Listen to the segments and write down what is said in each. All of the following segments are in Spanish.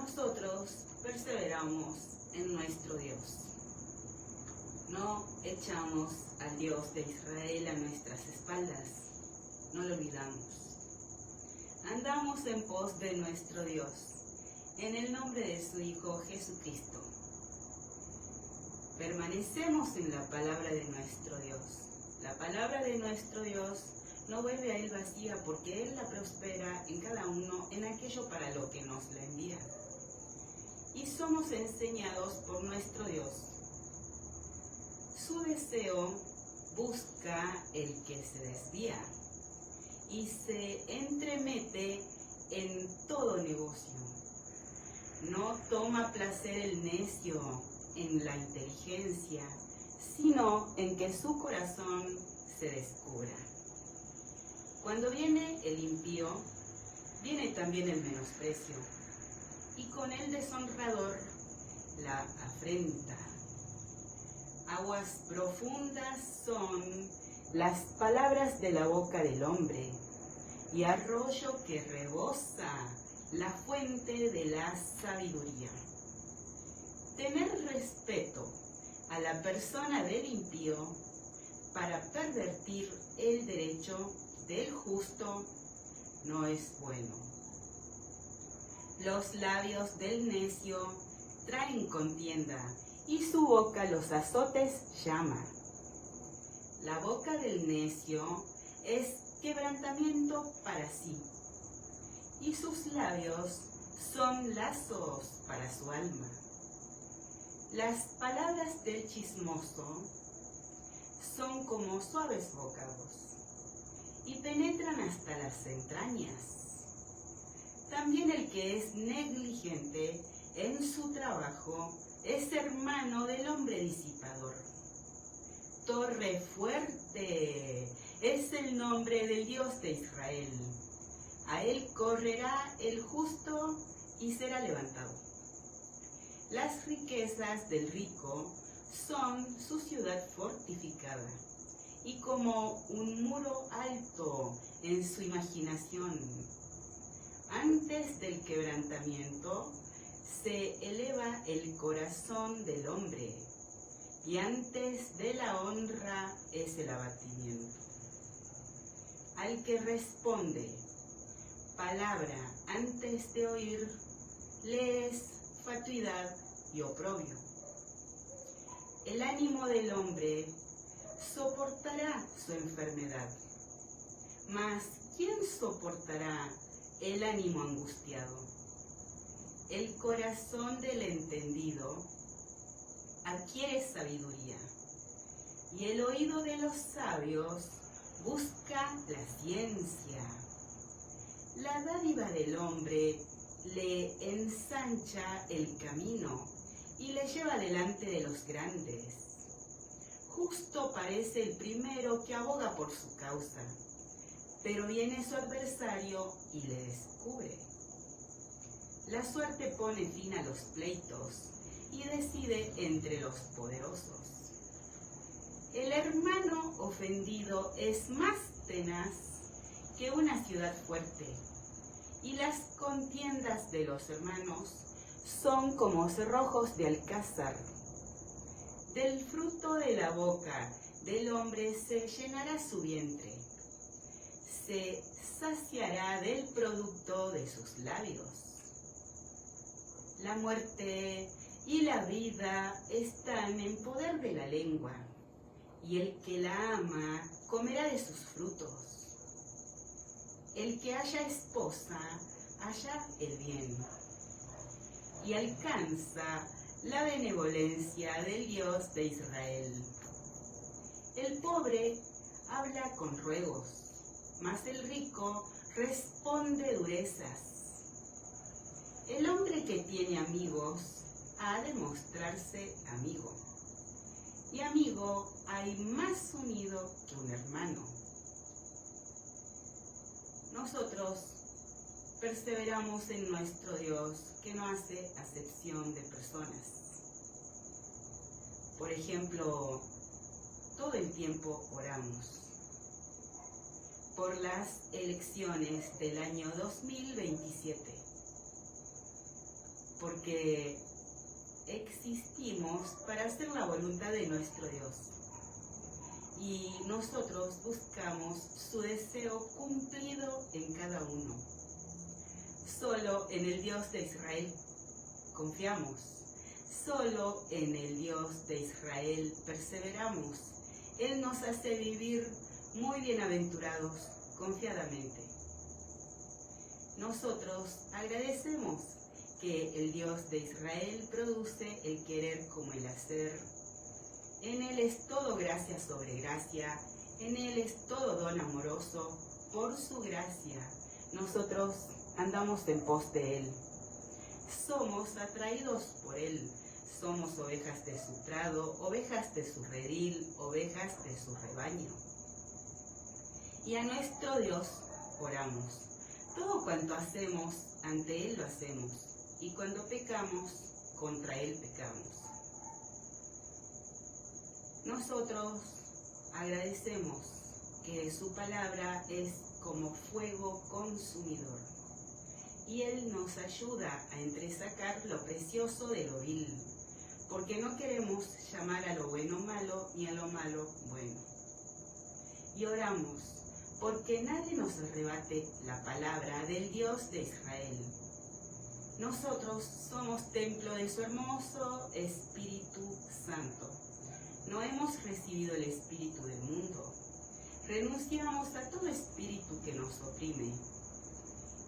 nosotros perseveramos en nuestro Dios. No echamos al Dios de Israel a nuestras espaldas, no lo olvidamos. Andamos en pos de nuestro Dios, en el nombre de su Hijo Jesucristo. Permanecemos en la palabra de nuestro Dios. La palabra de nuestro Dios no vuelve a él vacía, porque él la prospera en cada uno en aquello para lo que nos la envía. Y somos enseñados por nuestro Dios. Su deseo busca el que se desvía y se entremete en todo negocio. No toma placer el necio en la inteligencia, sino en que su corazón se descubra. Cuando viene el impío, viene también el menosprecio, y con el deshonrador la afrenta. Aguas profundas son las palabras de la boca del hombre, y arroyo que rebosa la fuente de la sabiduría. Tener respeto a la persona del impío para pervertir el derecho del justo no es bueno. Los labios del necio traen contienda, y su boca los azotes llama. La boca del necio es quebrantamiento para sí, y sus labios son lazos para su alma. Las palabras del chismoso son como suaves bocados, y penetran hasta las entrañas. También el que es negligente en su trabajo es hermano del hombre disipador. Torre fuerte es el nombre del Dios de Israel. A él correrá el justo y será levantado. Las riquezas del rico son su ciudad fortificada, y como un muro alto en su imaginación. Antes del quebrantamiento se eleva el corazón del hombre, y antes de la honra es el abatimiento. Al que responde palabra antes de oír, le es fatuidad y oprobio. El ánimo del hombre soportará su enfermedad, mas ¿quién soportará el ánimo angustiado? El corazón del entendido adquiere sabiduría, y el oído de los sabios busca la ciencia. La dádiva del hombre le ensancha el camino y le lleva delante de los grandes. Justo parece el primero que aboga por su causa, pero viene su adversario y le descubre. La suerte pone fin a los pleitos y decide entre los poderosos. El hermano ofendido es más tenaz que una ciudad fuerte, y las contiendas de los hermanos son como cerrojos de alcázar. Del fruto de la boca del hombre se llenará su vientre, se saciará del producto de sus labios. La muerte y la vida están en poder de la lengua, y el que la ama comerá de sus frutos. El que haya esposa, halla el bien, y alcanza la benevolencia del Dios de Israel. El pobre habla con ruegos, mas el rico responde durezas. El hombre que tiene amigos ha de mostrarse amigo, y amigo hay más unido que un hermano. Nosotros perseveramos en nuestro Dios, que no hace acepción de personas. Por ejemplo, todo el tiempo oramos por las elecciones del año 2027. porque existimos para hacer la voluntad de nuestro Dios. Y nosotros buscamos su deseo cumplido en cada uno. Solo en el Dios de Israel confiamos. Solo en el Dios de Israel perseveramos. Él nos hace vivir muy bienaventurados, confiadamente. Nosotros agradecemos que el Dios de Israel produce el querer como el hacer. En Él es todo gracia sobre gracia, en Él es todo don amoroso. Por su gracia, nosotros andamos en pos de Él. Somos atraídos por Él. Somos ovejas de su prado, ovejas de su redil, ovejas de su rebaño. Y a nuestro Dios oramos. Todo cuanto hacemos, ante Él lo hacemos. Y cuando pecamos, contra Él pecamos. Nosotros agradecemos que su palabra es como fuego consumidor. Y Él nos ayuda a entresacar lo precioso de lo vil. Porque no queremos llamar a lo bueno malo y a lo malo bueno. Y oramos porque nadie nos arrebate la palabra del Dios de Israel. Nosotros somos templo de su hermoso Espíritu Santo. No hemos recibido el espíritu del mundo. Renunciamos a todo espíritu que nos oprime.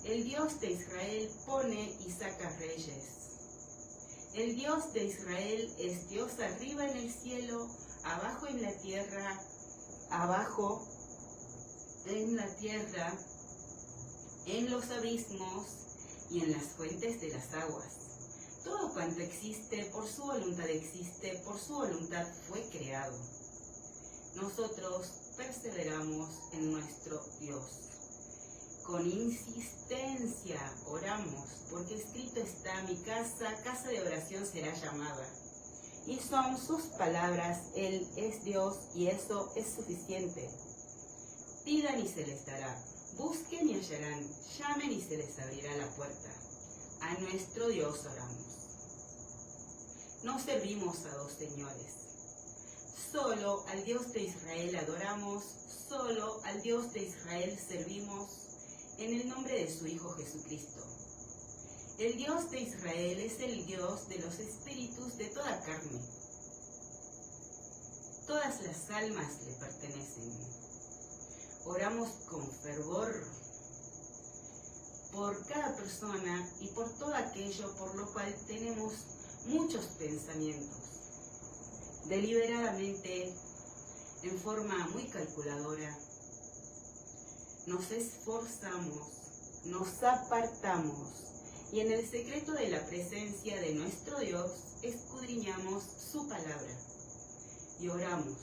El Dios de Israel pone y saca reyes. El Dios de Israel es Dios arriba en el cielo, abajo en la tierra, abajo en la tierra, en los abismos y en las fuentes de las aguas. Todo cuanto existe, por su voluntad existe, por su voluntad fue creado. Nosotros perseveramos en nuestro Dios. Con insistencia oramos, porque escrito está: mi casa, casa de oración será llamada. Y son sus palabras: Él es Dios y eso es suficiente. Pidan y se les dará, busquen y hallarán, llamen y se les abrirá la puerta. A nuestro Dios oramos. No servimos a dos señores. Solo al Dios de Israel adoramos, solo al Dios de Israel servimos, en el nombre de su Hijo Jesucristo. El Dios de Israel es el Dios de los espíritus de toda carne. Todas las almas le pertenecen. Oramos con fervor por cada persona y por todo aquello por lo cual tenemos muchos pensamientos. Deliberadamente, en forma muy calculadora, nos esforzamos, nos apartamos y en el secreto de la presencia de nuestro Dios escudriñamos su palabra y oramos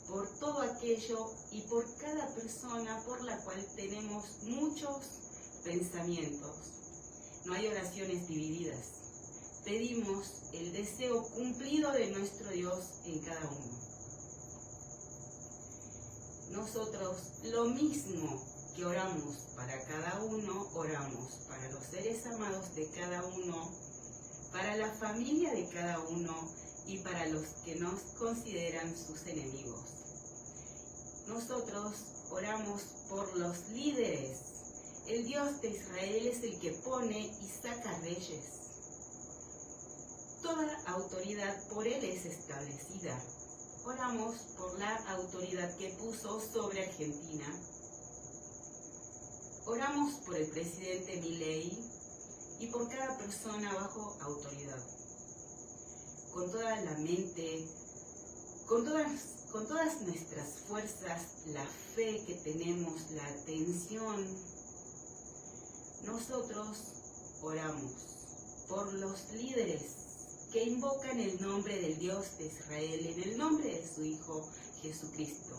por todo aquello y por cada persona por la cual tenemos muchos pensamientos. No hay oraciones divididas. Pedimos el deseo cumplido de nuestro Dios en cada uno. Nosotros lo mismo que oramos para cada uno, oramos para los seres amados de cada uno, para la familia de cada uno y para los que nos consideran sus enemigos. Nosotros oramos por los líderes. El Dios de Israel es el que pone y saca reyes. Toda autoridad por Él es establecida. Oramos por la autoridad que puso sobre Argentina. Oramos por el presidente Milei y por cada persona bajo autoridad. Con toda la mente, con todas nuestras fuerzas, la fe que tenemos, la atención, nosotros oramos por los líderes que invocan el nombre del Dios de Israel en el nombre de su Hijo Jesucristo.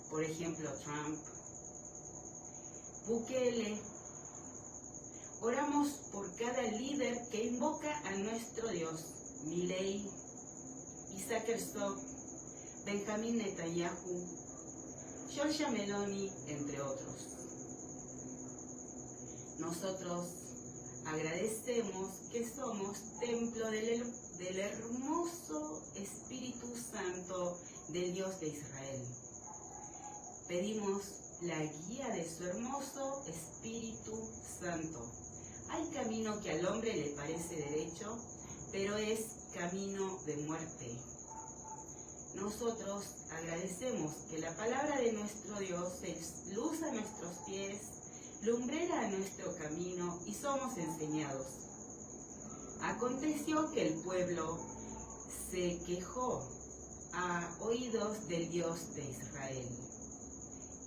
Por ejemplo, Trump, Bukele. Oramos por cada líder que invoca a nuestro Dios, Milei, Isaac Herzog, Benjamín Netanyahu, Giorgia Meloni, entre otros. Nosotros agradecemos que somos templo del hermoso Espíritu Santo del Dios de Israel. Pedimos la guía de su hermoso Espíritu Santo. Hay camino que al hombre le parece derecho, pero es camino de muerte. Nosotros agradecemos que la palabra de nuestro Dios es luz a nuestros pies, lumbrera a nuestro camino, y somos enseñados. Aconteció que el pueblo se quejó a oídos del Dios de Israel,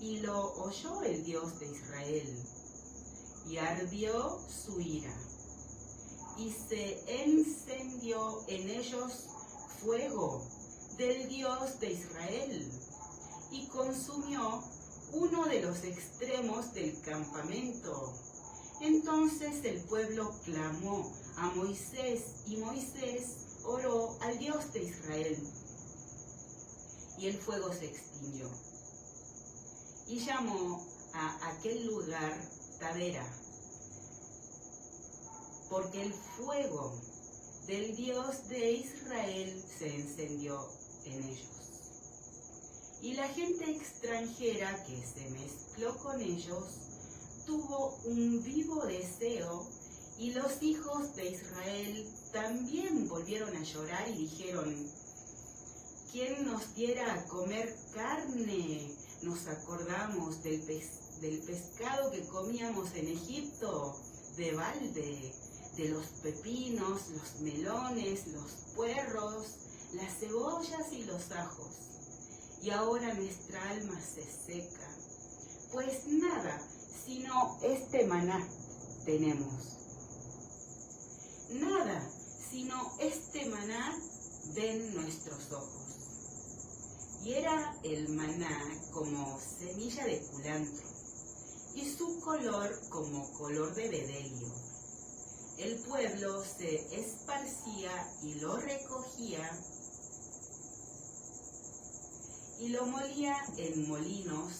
y lo oyó el Dios de Israel, y ardió su ira, y se encendió en ellos fuego del Dios de Israel, y consumió uno de los extremos del campamento. Entonces el pueblo clamó a Moisés, y Moisés oró al Dios de Israel, y el fuego se extinguió. Y llamó a aquel lugar Tabera, porque el fuego del Dios de Israel se encendió en ellos. Y la gente extranjera que se mezcló con ellos tuvo un vivo deseo, y los hijos de Israel también volvieron a llorar y dijeron: ¿quién nos diera a comer carne? Nos acordamos del pescado que comíamos en Egipto, de balde, de los pepinos, los melones, los puerros, las cebollas y los ajos. Y ahora nuestra alma se seca, pues nada sino este maná tenemos. Nada sino este maná ven nuestros ojos. Y era el maná como semilla de culantro, y su color como color de bedelio. El pueblo se esparcía y lo recogía, y lo molía en molinos,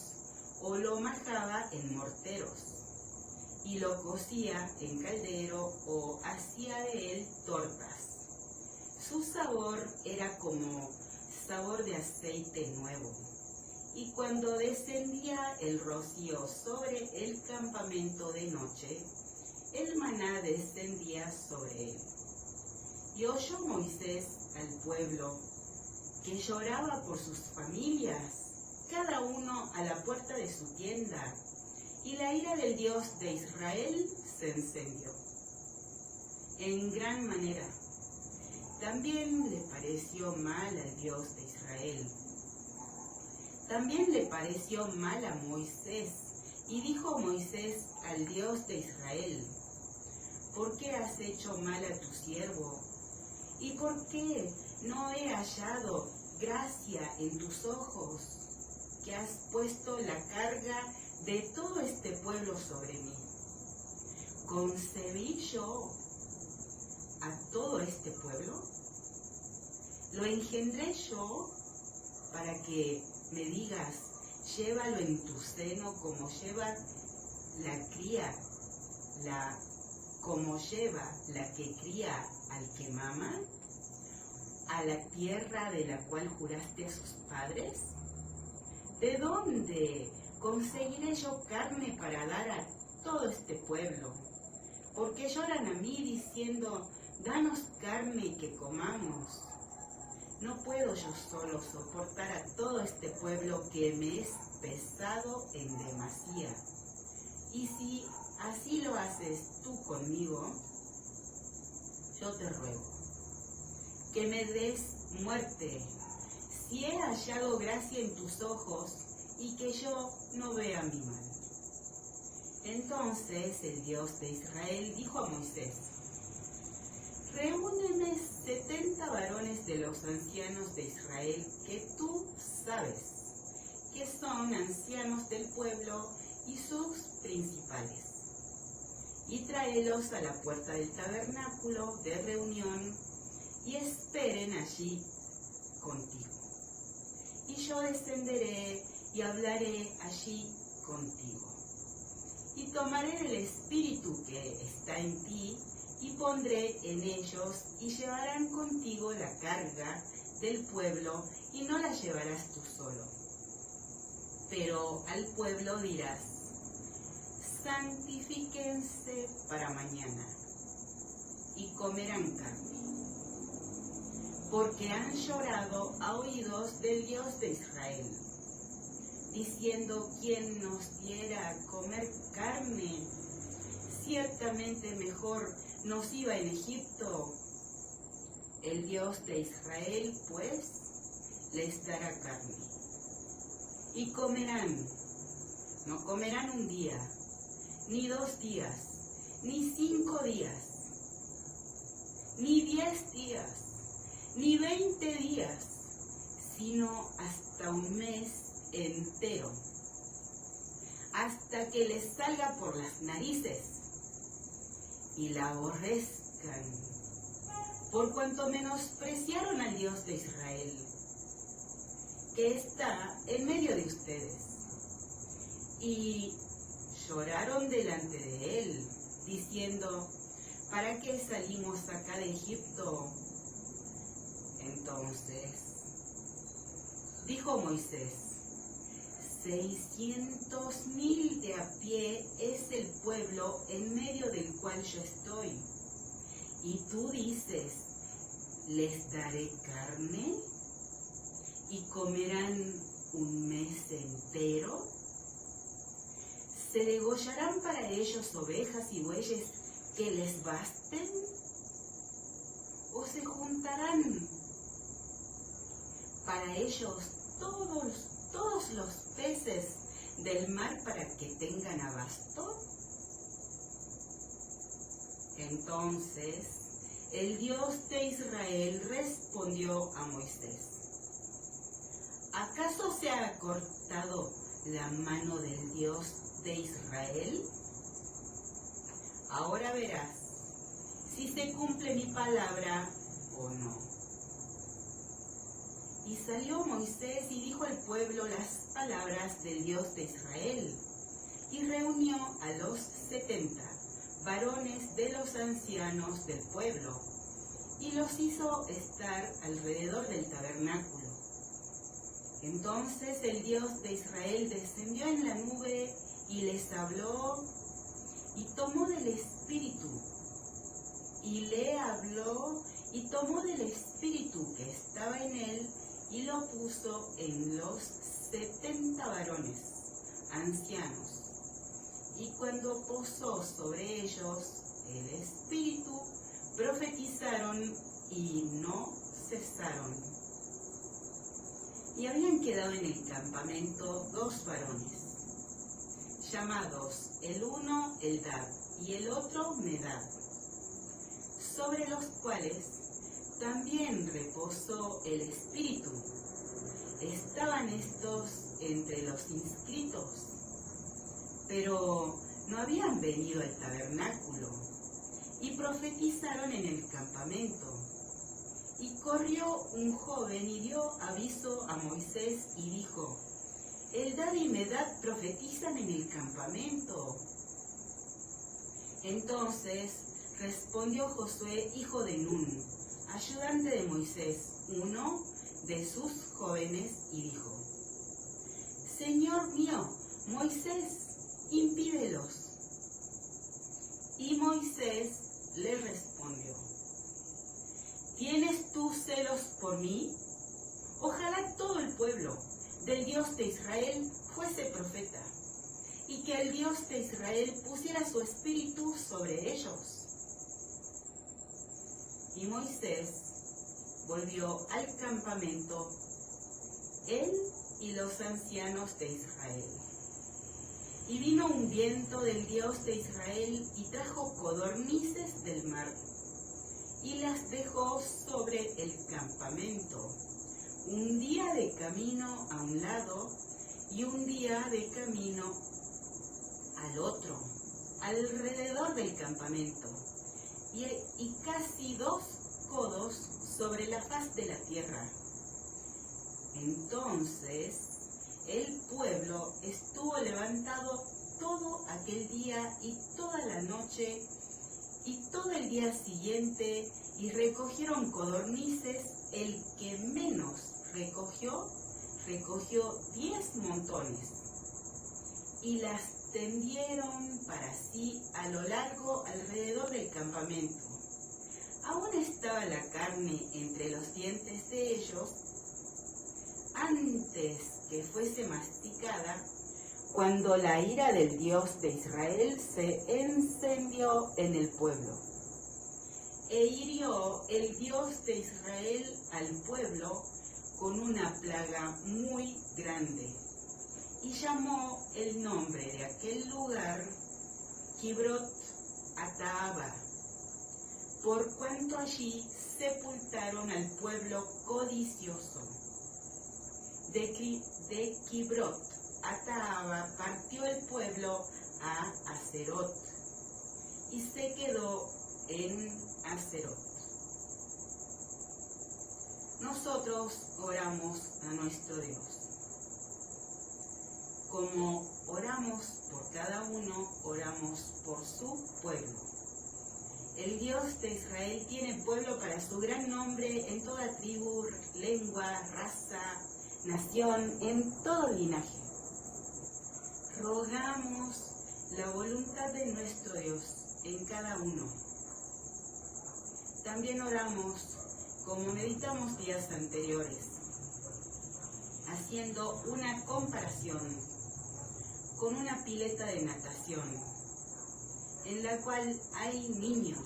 o lo majaba en morteros, y lo cocía en caldero, o hacía de él tortas. Su sabor era como sabor de aceite nuevo. Y cuando descendía el rocío sobre el campamento de noche, el maná descendía sobre él. Y oyó Moisés al pueblo, que lloraba por sus familias, cada uno a la puerta de su tienda, y la ira del Dios de Israel se encendió en gran manera. También le pareció mal al Dios de Israel. También le pareció mal a Moisés, y dijo Moisés al Dios de Israel: ¿por qué has hecho mal a tu siervo? ¿Y por qué no he hallado gracia en tus ojos, que has puesto la carga de todo este pueblo sobre mí? ¿Concebí yo a todo este pueblo? ¿Lo engendré yo para que me digas: llévalo en tu seno como lleva la cría, como lleva la que cría al que mama, a la tierra de la cual juraste a sus padres? ¿De dónde conseguiré yo carne para dar a todo este pueblo? Porque lloran a mí diciendo: danos carne que comamos. No puedo yo solo soportar a todo este pueblo que me es pesado en demasía. Y si así lo haces tú conmigo, yo te ruego que me des muerte, si he hallado gracia en tus ojos, y que yo no vea mi mal. Entonces el Dios de Israel dijo a Moisés: reúneme 70 varones de los ancianos de Israel, que tú sabes que son ancianos del pueblo, y sus principales, y tráelos a la puerta del tabernáculo de reunión, y esperen allí contigo. Y yo descenderé y hablaré allí contigo. Y tomaré del espíritu que está en ti y pondré en ellos y llevarán contigo la carga del pueblo y no la llevarás tú solo. Pero al pueblo dirás, santifíquense para mañana y comerán carne, porque han llorado a oídos del Dios de Israel, diciendo, ¿quién nos diera a comer carne? Ciertamente mejor nos iba en Egipto. El Dios de Israel, pues, les dará carne. Y comerán, no comerán un día, ni 2 días, ni 5 días, ni 10 días, ni 20 días, sino hasta un mes entero, hasta que les salga por las narices y la aborrezcan, por cuanto menospreciaron al Dios de Israel, que está en medio de ustedes, y lloraron delante de él, diciendo, ¿para qué salimos acá de Egipto? Entonces dijo Moisés, 600,000 de a pie es el pueblo en medio del cual yo estoy. Y tú dices, ¿les daré carne? ¿Y comerán un mes entero? ¿Se degollarán para ellos ovejas y bueyes que les basten? ¿O se juntarán para ellos todos los peces del mar para que tengan abasto? Entonces el Dios de Israel respondió a Moisés, ¿acaso se ha cortado la mano del Dios de Israel? Ahora verás si se cumple mi palabra o no. Y salió Moisés y dijo al pueblo las palabras del Dios de Israel, y reunió a los 70 varones de los ancianos del pueblo, y los hizo estar alrededor del tabernáculo. Entonces el Dios de Israel descendió en la nube y les habló, y tomó del Espíritu, y le habló, y tomó del Espíritu que estaba en él, y lo puso en los 70 varones ancianos. Y cuando posó sobre ellos el Espíritu, profetizaron y no cesaron. Y habían quedado en el campamento 2 varones, llamados el uno Eldad y el otro Medad, sobre los cuales también reposó el Espíritu. Estaban estos entre los inscritos, pero no habían venido al tabernáculo, y profetizaron en el campamento. Y corrió un joven y dio aviso a Moisés y dijo, Eldad y Medad profetizan en el campamento. Entonces respondió Josué, hijo de Nun, ayudante de Moisés, uno de sus jóvenes, y dijo, Señor mío, Moisés, impídelos. Y Moisés le respondió, ¿tienes tú celos por mí? Ojalá todo el pueblo del Dios de Israel fuese profeta, y que el Dios de Israel pusiera su espíritu sobre ellos. Y Moisés volvió al campamento, él y los ancianos de Israel. Y vino un viento del Dios de Israel y trajo codornices del mar, y las dejó sobre el campamento, un día de camino a un lado y un día de camino al otro, alrededor del campamento, y casi 2 codos sobre la faz de la tierra. Entonces el pueblo estuvo levantado todo aquel día y toda la noche y todo el día siguiente, y recogieron codornices. El que menos recogió 10 montones, y las tendieron para sí a lo largo alrededor del campamento. Aún estaba la carne entre los dientes de ellos antes que fuese masticada, cuando la ira del Dios de Israel se encendió en el pueblo. E hirió el Dios de Israel al pueblo con una plaga muy grande, y llamó el nombre de aquel lugar Kibrot Hataava, por cuanto allí sepultaron al pueblo codicioso. De Kibrot Hataava partió el pueblo a Aserot, y se quedó en Aserot. Nosotros oramos a nuestro Dios. Como oramos por cada uno, oramos por su pueblo. El Dios de Israel tiene pueblo para su gran nombre en toda tribu, lengua, raza, nación, en todo linaje. Rogamos la voluntad de nuestro Dios en cada uno. También oramos como meditamos días anteriores, haciendo una comparación con una pileta de natación, en la cual hay niños,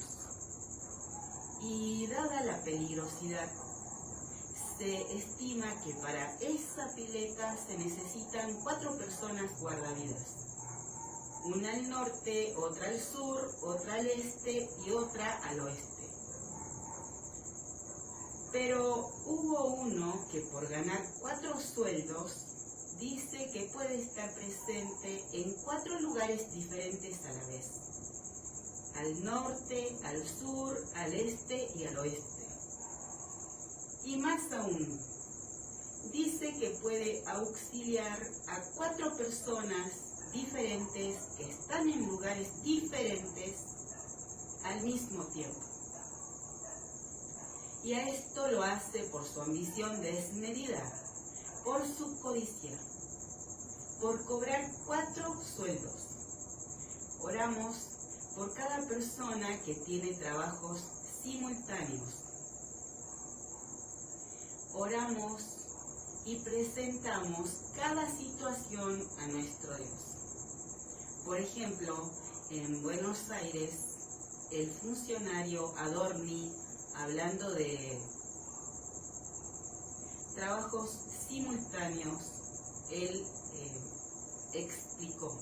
y dada la peligrosidad, se estima que para esa pileta se necesitan 4 personas guardavidas, una al norte, otra al sur, otra al este y otra al oeste. Pero hubo uno que por ganar 4 sueldos dice que puede estar presente en 4 lugares diferentes a la vez: al norte, al sur, al este y al oeste. Y más aún, dice que puede auxiliar a 4 personas diferentes que están en lugares diferentes al mismo tiempo. Y a esto lo hace por su ambición desmedida, por su codicia, por cobrar 4 sueldos. Oramos por cada persona que tiene trabajos simultáneos. Oramos y presentamos cada situación a nuestro Dios. Por ejemplo, en Buenos Aires, el funcionario Adorni, hablando de trabajos simultáneos, él explicó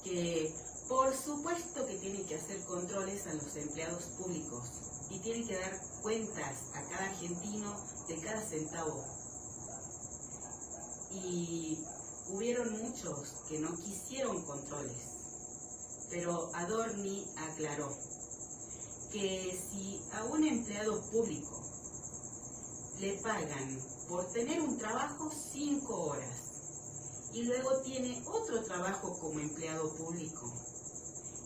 que por supuesto que tiene que hacer controles a los empleados públicos y tiene que dar cuentas a cada argentino de cada centavo. Y hubieron muchos que no quisieron controles, pero Adorni aclaró que si a un empleado público le pagan por tener un trabajo 5 horas y luego tiene otro trabajo como empleado público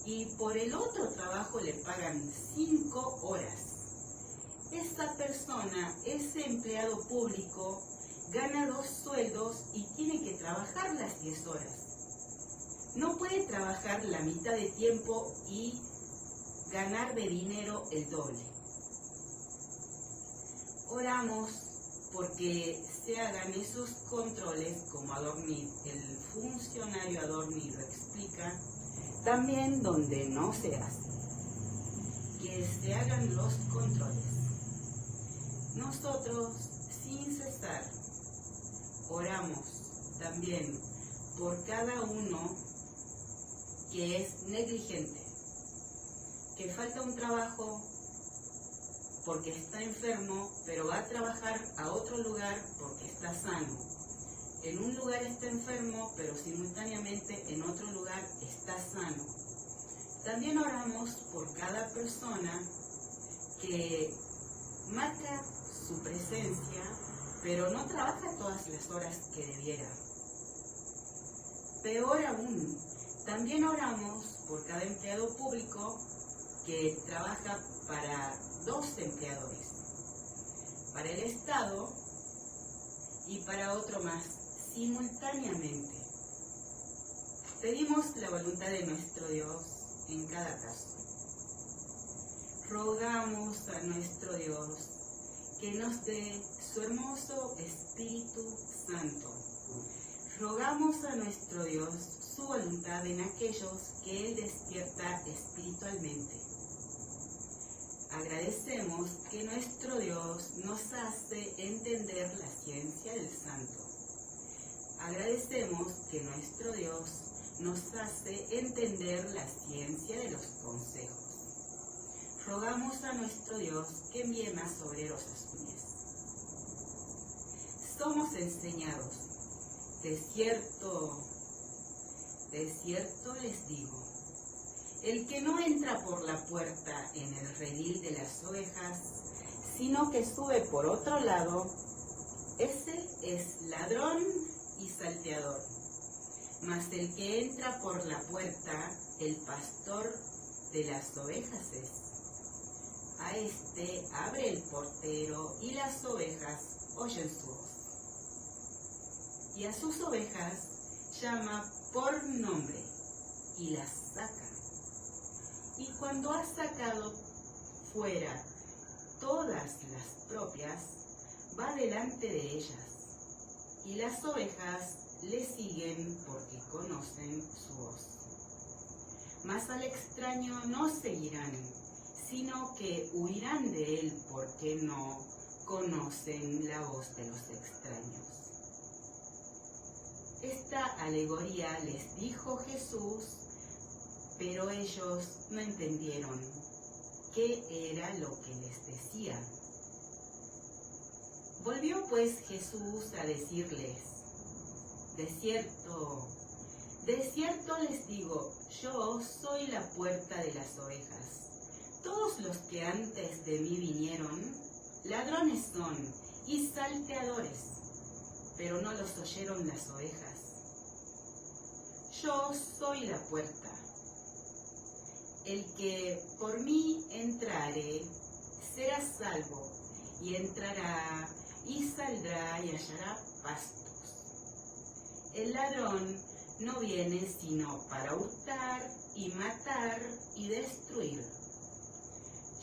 y por el otro trabajo le pagan 5 horas, esa persona, ese empleado público, gana 2 sueldos y tiene que trabajar las 10 horas. No puede trabajar la mitad de tiempo y ganar de dinero el doble. Oramos porque se hagan esos controles, como Adorni, el funcionario Adorni lo explica, también donde no se hace, que se hagan los controles. Nosotros, sin cesar, oramos también por cada uno que es negligente, que falta un trabajo porque está enfermo, pero va a trabajar a otro lugar porque está sano. En un lugar está enfermo, pero simultáneamente en otro lugar está sano. También oramos por cada persona que marca su presencia, pero no trabaja todas las horas que debiera. peor aún, también oramos por cada empleado público que trabaja para 2 empleadores, para el Estado y para otro más, simultáneamente. Pedimos la voluntad de nuestro Dios en cada caso. Rogamos a nuestro Dios que nos dé su hermoso Espíritu Santo. Rogamos a nuestro Dios su voluntad en aquellos que Él despierta espiritualmente. Agradecemos que nuestro Dios nos hace entender la ciencia del Santo. Agradecemos que nuestro Dios nos hace entender la ciencia de los consejos. Rogamos a nuestro Dios que envíe más obreros a su mies. Somos enseñados, de cierto les digo, el que no entra por la puerta en el redil de las ovejas, sino que sube por otro lado, ese es ladrón y salteador. Mas el que entra por la puerta, el pastor de las ovejas es. A este abre el portero y las ovejas oyen su voz. Y a sus ovejas llama por nombre y las saca. Y cuando ha sacado fuera todas las propias, va delante de ellas. Y las ovejas le siguen porque conocen su voz. Mas al extraño no seguirán, sino que huirán de él porque no conocen la voz de los extraños. Esta alegoría les dijo Jesús, pero ellos no entendieron qué era lo que les decía. Volvió pues Jesús a decirles: de cierto les digo, yo soy la puerta de las ovejas. Todos los que antes de mí vinieron, ladrones son y salteadores, pero no los oyeron las ovejas. Yo soy la puerta. El que por mí entrare será salvo, y entrará y saldrá y hallará pastos. El ladrón no viene sino para hurtar y matar y destruir.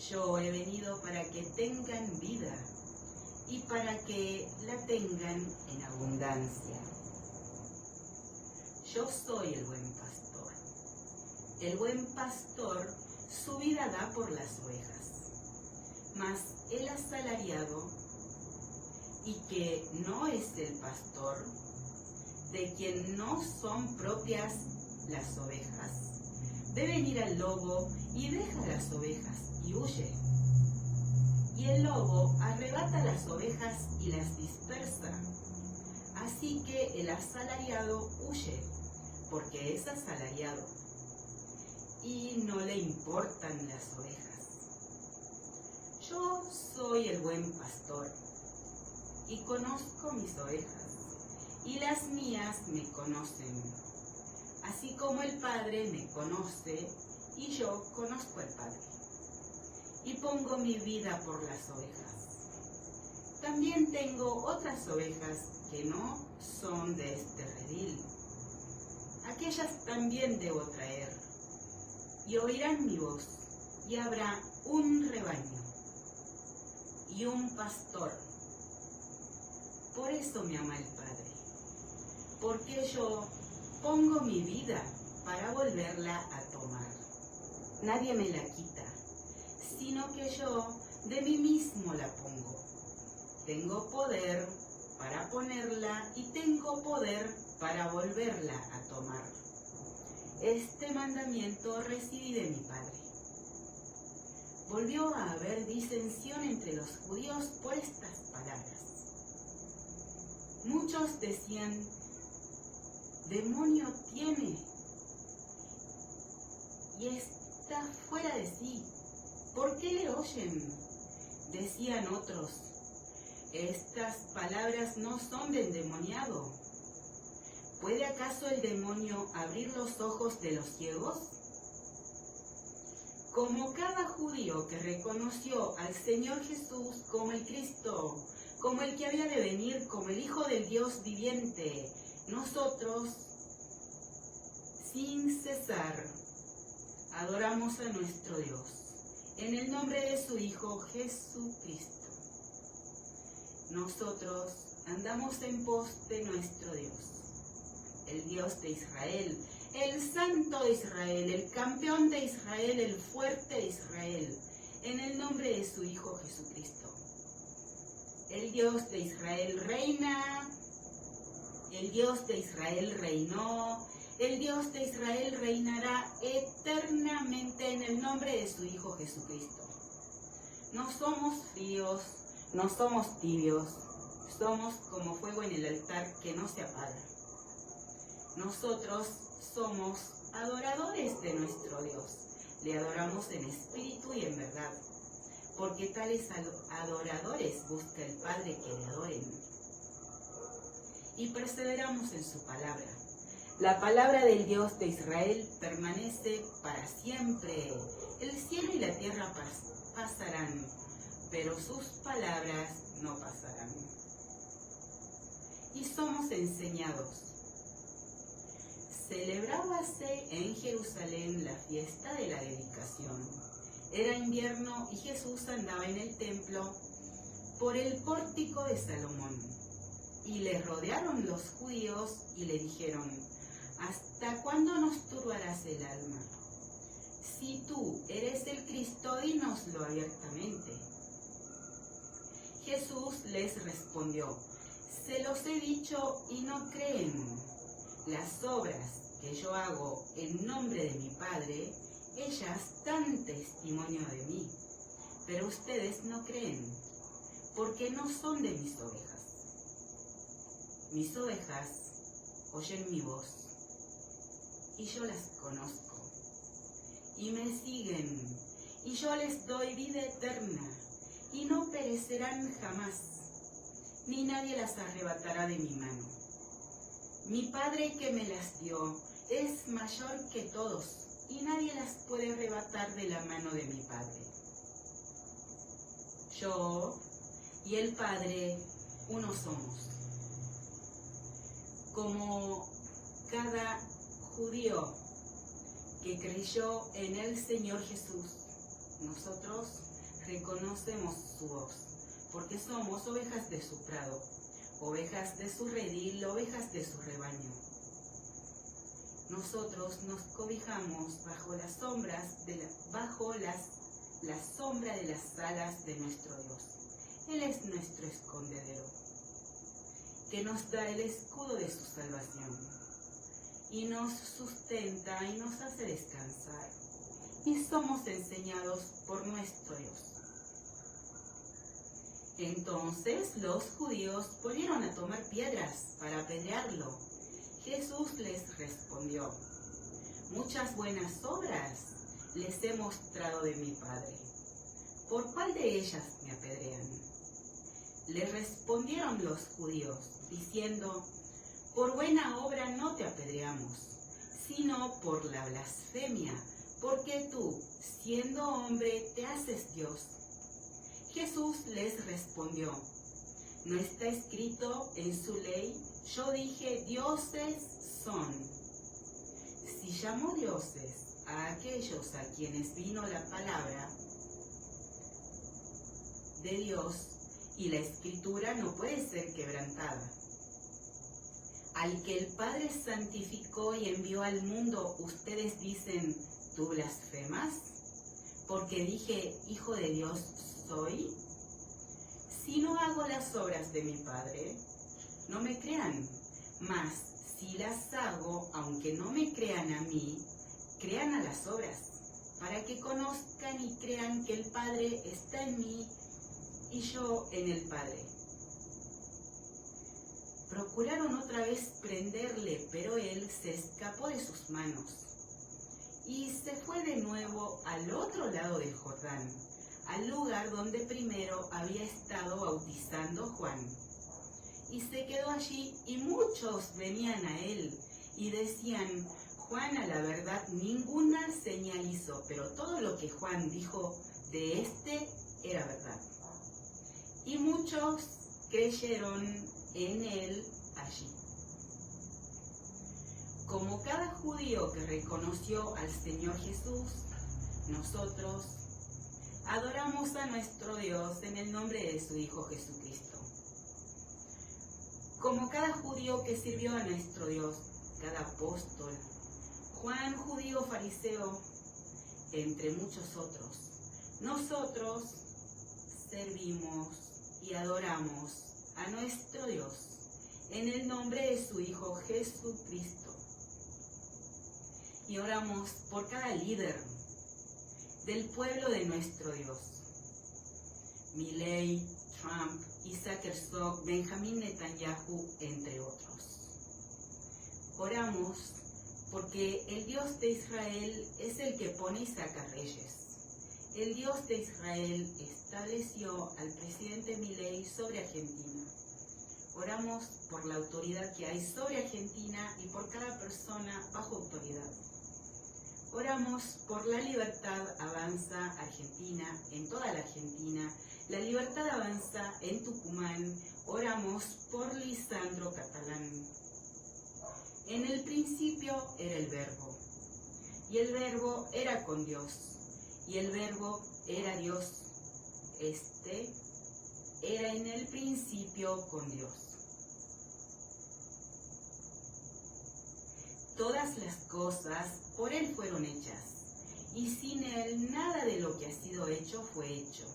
Yo he venido para que tengan vida y para que la tengan en abundancia. Yo soy el buen pastor. El buen pastor su vida da por las ovejas. Mas el asalariado, y que no es el pastor, de quien no son propias las ovejas, ve venir al lobo y deja las ovejas y huye. Y el lobo arrebata las ovejas y las dispersa. Así que el asalariado huye, porque es asalariado, y no le importan las ovejas. Yo soy el buen pastor, y conozco mis ovejas, y las mías me conocen, así como el Padre me conoce, y yo conozco al Padre, y pongo mi vida por las ovejas. También tengo otras ovejas que no son de este redil. Aquellas también debo traer, y oirán mi voz, y habrá un rebaño y un pastor. Por eso me ama el Padre, porque yo pongo mi vida para volverla a tomar. Nadie me la quita, sino que yo de mí mismo la pongo. Tengo poder para ponerla y tengo poder para volverla a tomar. Este mandamiento recibí de mi Padre. Volvió a haber disensión entre los judíos por estas palabras. Muchos decían: demonio tiene y está fuera de sí. ¿Por qué le oyen? Decían otros: estas palabras no son de endemoniado. ¿Puede acaso el demonio abrir los ojos de los ciegos? Como cada judío que reconoció al Señor Jesús como el Cristo, como el que había de venir, como el Hijo del Dios viviente, nosotros, sin cesar, adoramos a nuestro Dios, en el nombre de su Hijo Jesucristo. Nosotros andamos en pos de nuestro Dios, el Dios de Israel, el Santo de Israel, el Campeón de Israel, el Fuerte de Israel, en el nombre de su Hijo Jesucristo. El Dios de Israel reina, el Dios de Israel reinó, el Dios de Israel reinará eternamente en el nombre de su Hijo Jesucristo. No somos fríos, no somos tibios, somos como fuego en el altar que no se apaga. Nosotros somos adoradores de nuestro Dios. Le adoramos en espíritu y en verdad, porque tales adoradores busca el Padre que le adoren. Y perseveramos en su palabra. La palabra del Dios de Israel permanece para siempre. El cielo y la tierra pasarán, pero sus palabras no pasarán. Y somos enseñados. Celebrábase en Jerusalén la fiesta de la dedicación. Era invierno y Jesús andaba en el templo por el pórtico de Salomón. Y le rodearon los judíos y le dijeron: ¿hasta cuándo nos turbarás el alma? Si tú eres el Cristo, dínoslo abiertamente. Jesús les respondió: se los he dicho y no creen. Las obras que yo hago en nombre de mi Padre, ellas dan testimonio de mí, pero ustedes no creen, porque no son de mis ovejas. Mis ovejas oyen mi voz, y yo las conozco, y me siguen, y yo les doy vida eterna, y no perecerán jamás, ni nadie las arrebatará de mi mano. Mi Padre que me las dio es mayor que todos, y nadie las puede arrebatar de la mano de mi Padre. Yo y el Padre uno somos. Como cada judío que creyó en el Señor Jesús, nosotros reconocemos su voz, porque somos ovejas de su prado, ovejas de su redil, ovejas de su rebaño. Nosotros nos cobijamos bajo las sombras la sombra de las alas de nuestro Dios. Él es nuestro escondedero, que nos da el escudo de su salvación, y nos sustenta y nos hace descansar, y somos enseñados por nuestro Dios. Entonces los judíos volvieron a tomar piedras para apedrearlo. Jesús les respondió: muchas buenas obras les he mostrado de mi Padre. ¿Por cuál de ellas me apedrean? Le respondieron los judíos, diciendo: por buena obra no te apedreamos, sino por la blasfemia, porque tú, siendo hombre, te haces Dios. Jesús les respondió: ¿no está escrito en su ley? Yo dije, dioses son. Si llamó dioses a aquellos a quienes vino la palabra de Dios, y la escritura no puede ser quebrantada. Al que el Padre santificó y envió al mundo, ustedes dicen: ¿tú blasfemas? Porque dije, Hijo de Dios soy. Si no hago las obras de mi Padre, no me crean, mas si las hago, aunque no me crean a mí, crean a las obras, para que conozcan y crean que el Padre está en mí y yo en el Padre. Procuraron otra vez prenderle, pero él se escapó de sus manos y se fue de nuevo al otro lado del Jordán, al lugar donde primero había estado bautizando Juan. y se quedó allí, y muchos venían a él y decían: Juan a la verdad ninguna señal hizo, pero todo lo que Juan dijo de este era verdad. Y muchos creyeron en él allí. Como cada judío que reconoció al Señor Jesús, nosotros adoramos a nuestro Dios en el nombre de su Hijo Jesucristo. Como cada judío que sirvió a nuestro Dios, cada apóstol, Juan, judío fariseo, entre muchos otros, nosotros servimos y adoramos a nuestro Dios en el nombre de su Hijo Jesucristo. Y oramos por cada líder del pueblo de nuestro Dios: Milei, Trump, Isaac Herzog, Benjamín Netanyahu, entre otros. Oramos porque el Dios de Israel es el que pone y saca reyes. El Dios de Israel estableció al presidente Milei sobre Argentina. Oramos por la autoridad que hay sobre Argentina y por cada persona bajo autoridad. Oramos por la libertad avanza Argentina, en toda la Argentina. La libertad avanza en Tucumán. Oramos por Lisandro Catalán. En el principio era el Verbo, y el Verbo era con Dios, y el Verbo era Dios. Este era en el principio con Dios. Todas las cosas por Él fueron hechas, y sin Él nada de lo que ha sido hecho fue hecho.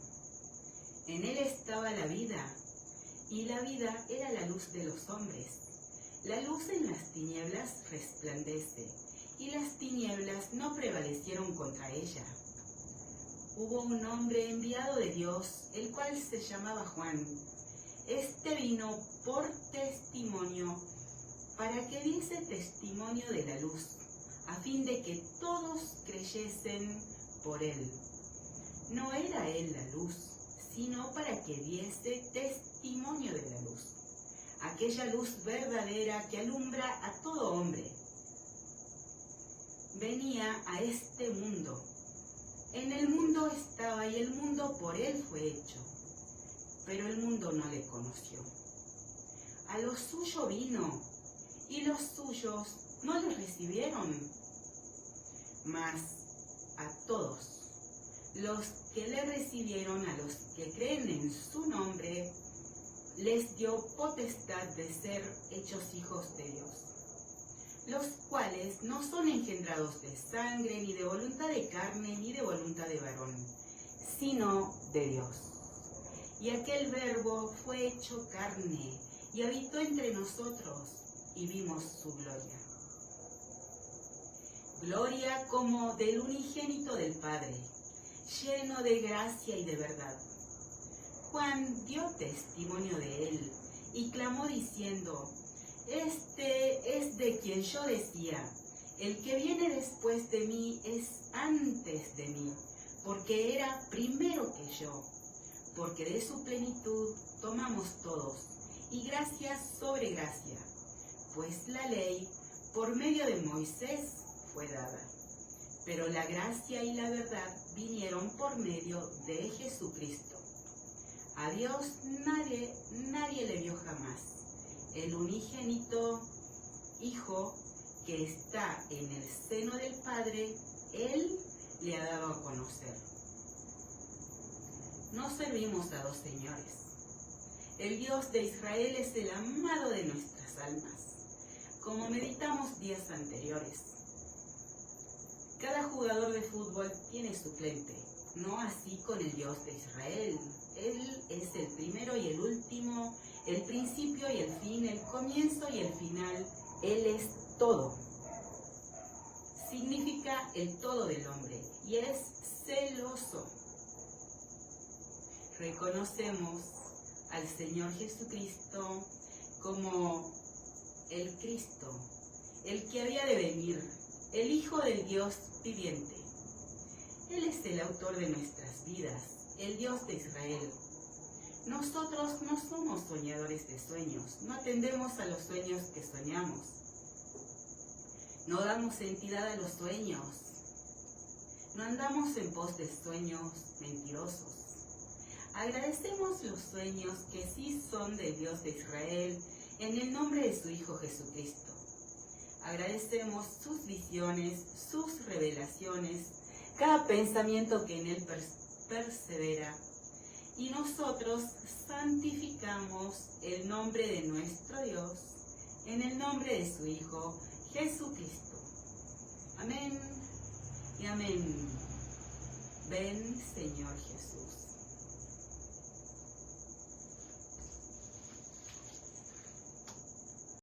En Él estaba la vida, y la vida era la luz de los hombres. La luz en las tinieblas resplandece, y las tinieblas no prevalecieron contra ella. Hubo un hombre enviado de Dios, el cual se llamaba Juan. Este vino por testimonio, para que diese testimonio de la luz, a fin de que todos creyesen por él. No era él la luz, sino para que diese testimonio de la luz, aquella luz verdadera que alumbra a todo hombre. Venía a este mundo. En el mundo estaba y el mundo por él fue hecho, pero el mundo no le conoció. A lo suyo vino, y los suyos no le recibieron. Mas a todos los que le recibieron, a los que creen en su nombre, les dio potestad de ser hechos hijos de Dios, los cuales no son engendrados de sangre, ni de voluntad de carne, ni de voluntad de varón, sino de Dios. Y aquel Verbo fue hecho carne, y habitó entre nosotros, y vimos su gloria. Gloria como del unigénito del Padre, lleno de gracia y de verdad. Juan dio testimonio de él, y clamó diciendo: Este es de quien yo decía, el que viene después de mí es antes de mí, porque era primero que yo, porque de su plenitud tomamos todos, y gracia sobre gracia, pues la ley por medio de Moisés fue dada, pero la gracia y la verdad vinieron por medio de Jesucristo. A Dios nadie le vio jamás. El unigénito Hijo que está en el seno del Padre, Él le ha dado a conocer. No servimos a dos señores. El Dios de Israel es el amado de nuestras almas, como meditamos días anteriores. Cada jugador de fútbol tiene suplente, no así con el Dios de Israel. Él es el primero y el último, el principio y el fin, el comienzo y el final. Él es todo. Significa el todo del hombre y es celoso. Reconocemos al Señor Jesucristo como el Cristo, el que había de venir, el Hijo del Dios viviente. Él es el autor de nuestras vidas, el Dios de Israel. Nosotros no somos soñadores de sueños, no atendemos a los sueños que soñamos. No damos entidad a los sueños. No andamos en pos de sueños mentirosos. Agradecemos los sueños que sí son del Dios de Israel en el nombre de su Hijo Jesucristo. Agradecemos sus visiones, sus revelaciones, cada pensamiento que en él persevera. Y nosotros santificamos el nombre de nuestro Dios en el nombre de su Hijo Jesucristo. Amén y amén. Ven, Señor Jesús.